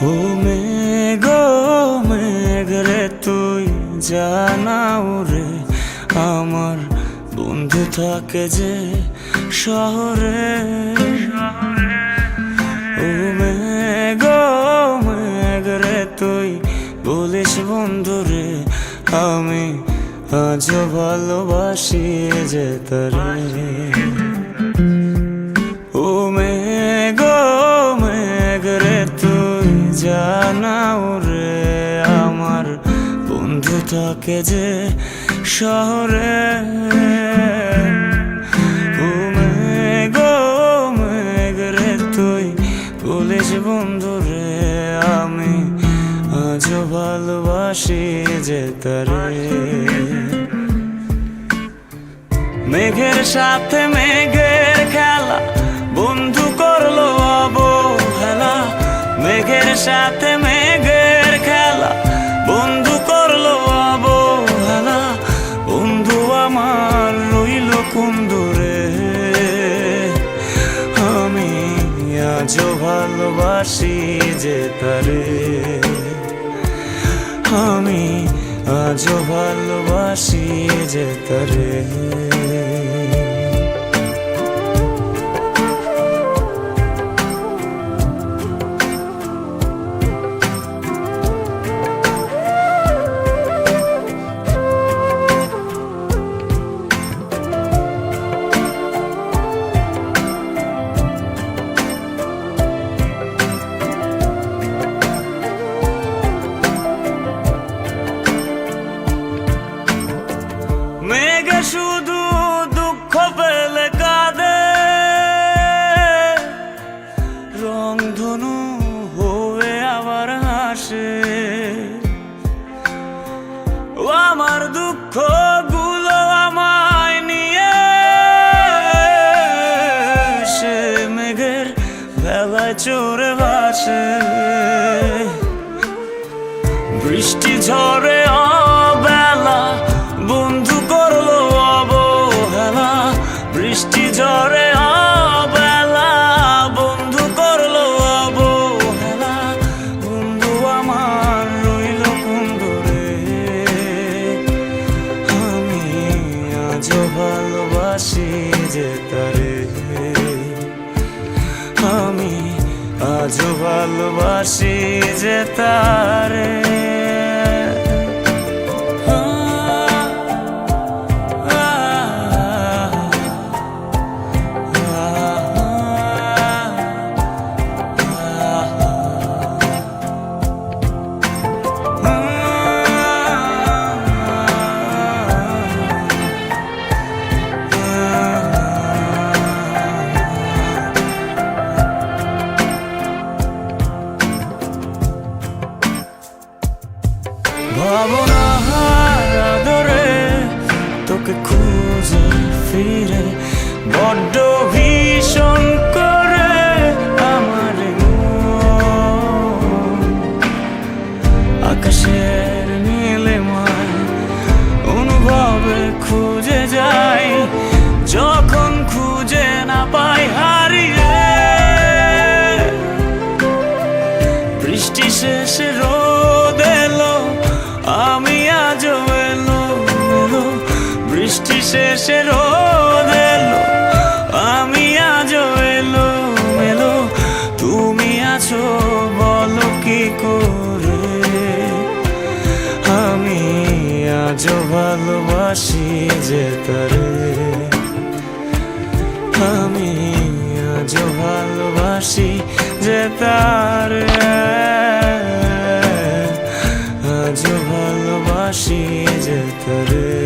ও মেঘ মেঘ রে তুই জানাও রে, আমার বন্ধু থাকে যে শহরে। ও মেঘ মেঘ রে তুই বলিস বন্ধু রে, আমি আজও ভালোবাসি যে তারে। ও মেঘ মেঘ রে তুই জানাও রে, আমার বন্ধু থাকে যে শহরে। ও মেঘ মেঘ রে তুই বলিস বন্ধু রে, আমি আজও ভালোবাসি যে তারে। মেঘের সাথে মেঘের খেলা বন্ধু করলো অবহেলা। মেঘের সাথে মেঘের খেলা বন্ধু করলো অবহেলা। বন্ধু আমার রইল কোন দূরে, আমি আজও ভালোবাসি যে তারে। আমি আজও ভালোবাসি যে তারে। মেঘে শুধু দুঃখ পেলে কাঁদে, রংধনু হয়ে আবার হাসে। ও আমার দুঃখ গুলো আমায় নিয়ে সে মেঘের ভেলায় চড়ে ভাসে। বৃষ্টি ঝরে অবেলা বন্ধু করলো অবহেলা। বৃষ্টি ঝরে অবেলা বন্ধু করলো অবহেলা। বন্ধু আমার রইল কোন দূরে, আমি আজও ভালোবাসি যে তারে। আমি আজও ভালোবাসি যে তারে। ভাবনার আদরে তোকে খুঁজে ফিরে বড্ড ভীষণ করে আমার মন। আকাশের নীলে মায় অনুভবে খুঁজে যাই, যখন খুঁজে না পাই হারিয়ে। বৃষ্টি শেষে রোদ এলো, আমি আজও এলো এলো। বৃষ্টি শেষে রোদ এলো, আমি আজও এলো এলো। তুমি আছো বলো কি করে, আমি আজও ভালোবাসি যে তারে। আমি আজও ভালোবাসি যে তারে। আজও ভালোবাসি যে তারে।